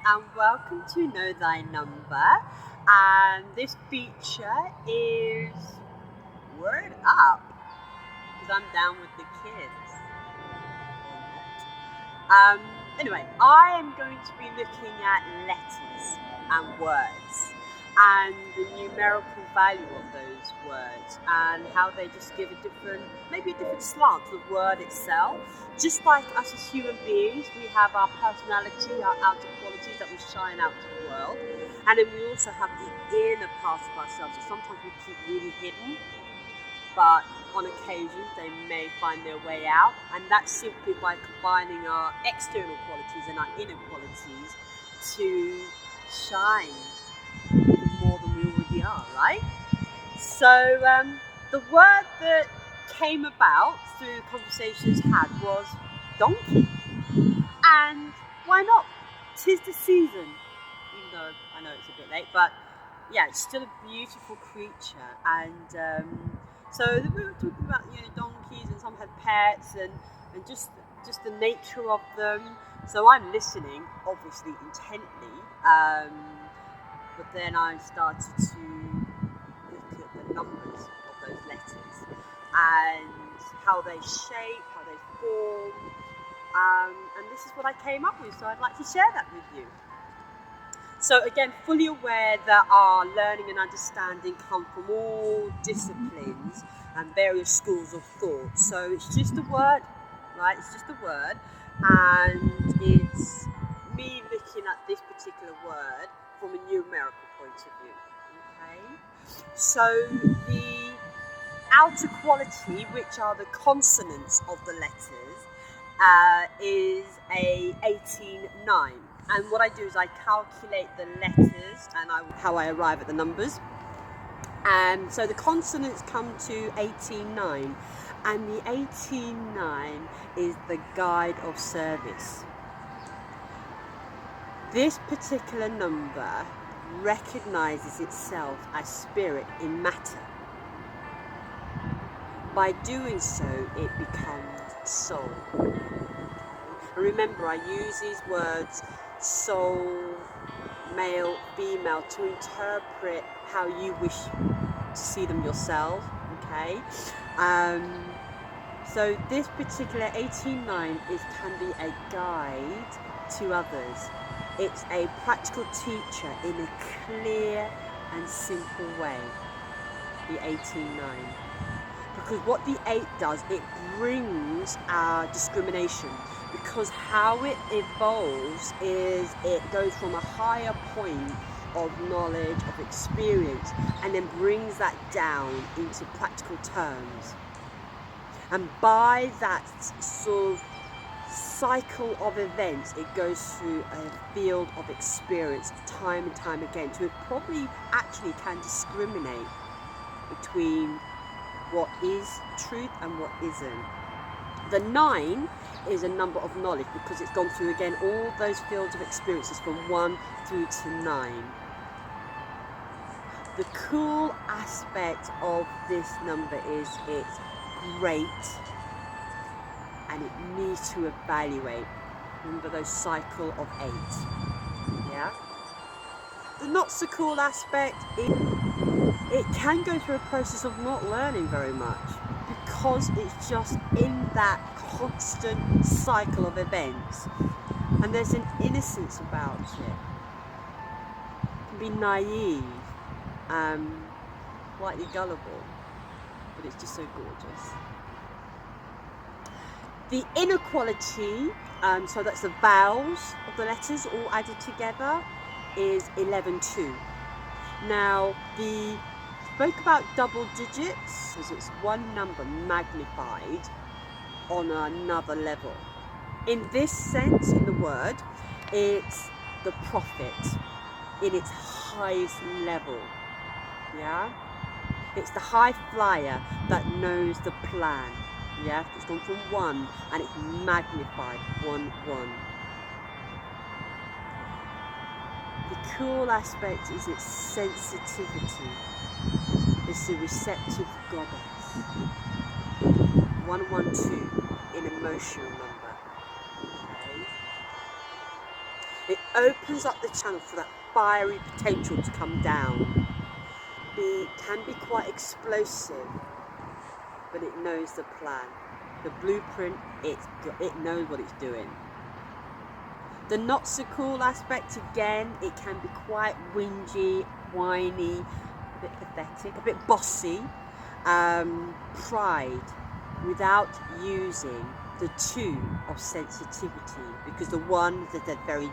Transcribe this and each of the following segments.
and welcome to Know Thy Number. And this feature is Word Up, because I'm down with the kids. Or not. Anyway, I am going to be looking at letters and words and the numerical value of those words and how they just give a different slant to the word itself. Just like us as human beings, we have our personality, our outer qualities that we shine out to the world, and then we also have the inner parts of ourselves that sometimes we keep really hidden, but on occasions they may find their way out, and that's simply by combining our external qualities and our inner qualities to shine more than we already are, right? So the word that came about through conversations had was donkey. And why not? 'Tis the season. Even though I know it's a bit late, but yeah, it's still a beautiful creature. And so we were talking about donkeys, and some had pets, and just the nature of them. So I'm listening, obviously intently. But then I started to look at the numbers of those letters and how they shape, how they form, and this is what I came up with, so I'd like to share that with you. So again, fully aware that our learning and understanding come from all disciplines and various schools of thought. So it's just a word, right? It's just a word, and it's me looking at this particular word from a numerical point of view. Okay, so the outer quality, which are the consonants of the letters, is a 18-9. And what I do is I calculate the letters and how I arrive at the numbers. And so the consonants come to 18-9, and the 18-9 is the guide of service. This particular number recognizes itself as spirit in matter. By doing so, it becomes soul. And remember, I use these words, soul, male, female, to interpret how you wish to see them yourself. Okay? So this particular 18-9 can be a guide to others. It's a practical teacher in a clear and simple way, the 18-9. Because what the 8 does, it brings our discrimination. Because how it evolves is it goes from a higher point of knowledge, of experience, and then brings that down into practical terms. And by that sort of cycle of events, it goes through a field of experience time and time again. So it probably actually can discriminate between what is truth and what isn't. The 9 is a number of knowledge because it's gone through again all those fields of experiences from 1 through to 9. The cool aspect of this number is it's great and it needs to evaluate. Remember those cycle of 8. Yeah? The not so cool aspect is it can go through a process of not learning very much because it's just in that constant cycle of events, and there's an innocence about it. It can be naive, slightly gullible, but it's just so gorgeous. The inner quality, so that's the vowels of the letters all added together, is 11-2. Now, spoke about double digits, because it's one number magnified on another level. In this sense, in the word, it's the prophet in its highest level. Yeah? It's the high flyer that knows the plan. Yeah? It's gone from 1 and it's magnified 1-1. The cool aspect is its sensitivity. It's the receptive goddess. 112 in emotional number. Okay. It opens up the channel for that fiery potential to come down. It can be quite explosive, but it knows the plan. The blueprint, it knows what it's doing. The not so cool aspect, again, it can be quite whingy, whiny, a bit pathetic, a bit bossy. Pride, without using the two of sensitivity, because the one that they're very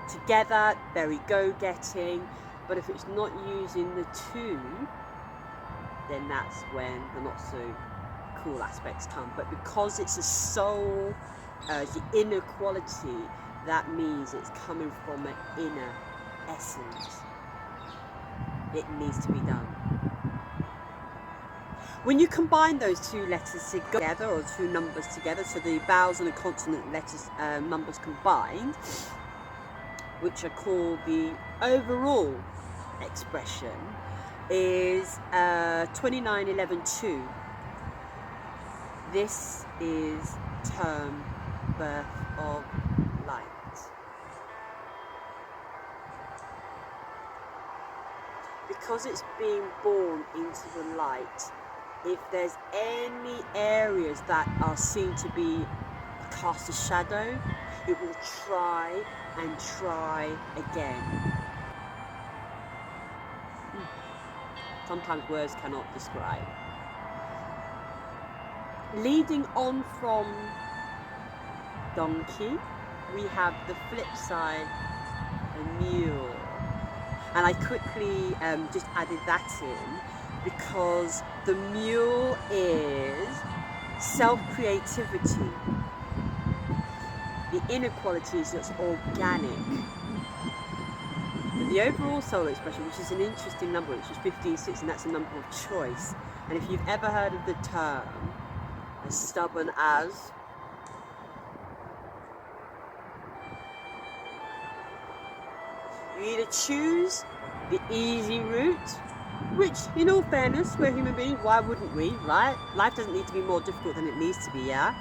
together, very go-getting, but if it's not using the two, then that's when the not so cool aspects come. But because it's a soul, the inner quality, that means it's coming from an inner essence. It needs to be done. When you combine those two letters together, or two numbers together, so the vowels and the consonant letters, numbers combined, which are called the overall expression, is 2911-2. This is term birth of light. Because it's being born into the light, if there's any areas that are seen to be cast a shadow, it will try and try again. Sometimes words cannot describe. Leading on from donkey, we have the flip side, a mule. And I quickly just added that in because the mule is self-creativity. The inner quality is just organic. But the overall solar expression, which is an interesting number, which is 15-6, and that's a number of choice. And if you've ever heard of the term, as stubborn as, you either choose the easy route, which in all fairness, we're human beings, why wouldn't we, right? Life doesn't need to be more difficult than it needs to be, yeah?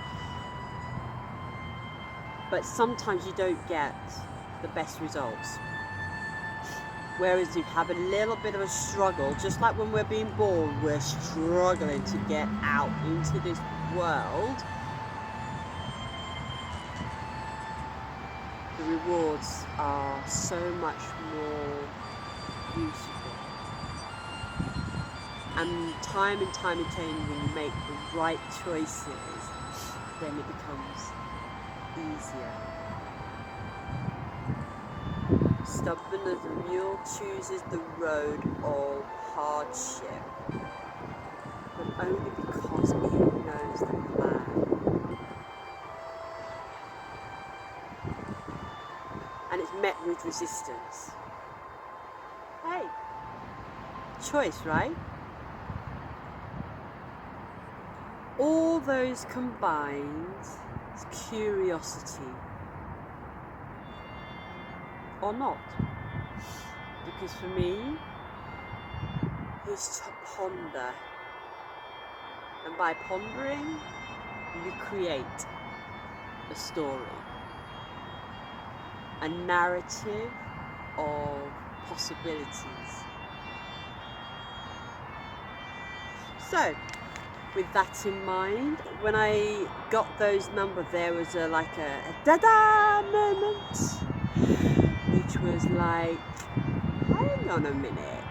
But sometimes you don't get the best results. Whereas you have a little bit of a struggle, just like when we're being born, we're struggling to get out into this world. The rewards are so much more beautiful. And time and time again, when you make the right choices, then it becomes easier. Stubborn as a mule chooses the road of hardship, but only because it knows the plan. And it's met with resistance. Hey, choice, right? All those combined is curiosity. Or not. Because for me, it's to ponder. And by pondering, you create a story. A narrative of possibilities. So, with that in mind, when I got those numbers, there was a da-da moment, which was like, hang on a minute.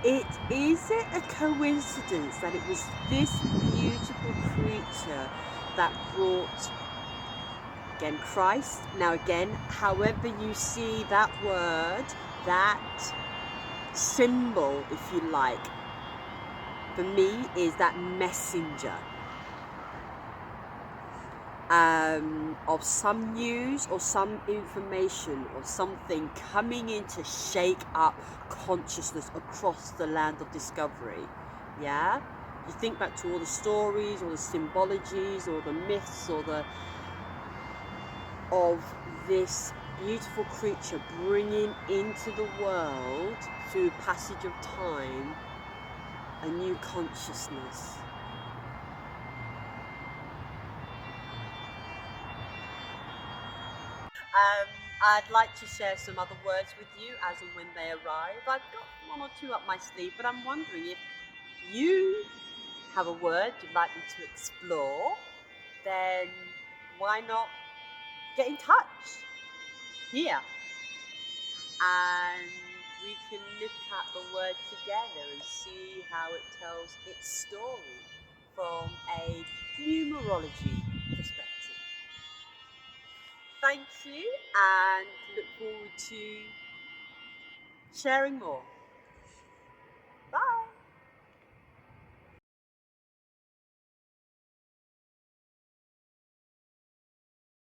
Is it a coincidence that it was this beautiful creature that brought, again, Christ? Now again, however you see that word, that symbol, if you like, for me is that messenger of some news or some information or something coming in to shake up consciousness across the land of discovery. Yeah? You think back to all the stories or the symbologies or the myths or of this beautiful creature bringing into the world through passage of time a new consciousness. I'd like to share some other words with you as and when they arrive. I've got one or two up my sleeve, but I'm wondering if you have a word you'd like me to explore, then why not get in touch here and we can look at the word together and see how it tells its story from a numerology perspective. Thank you and look forward to sharing more.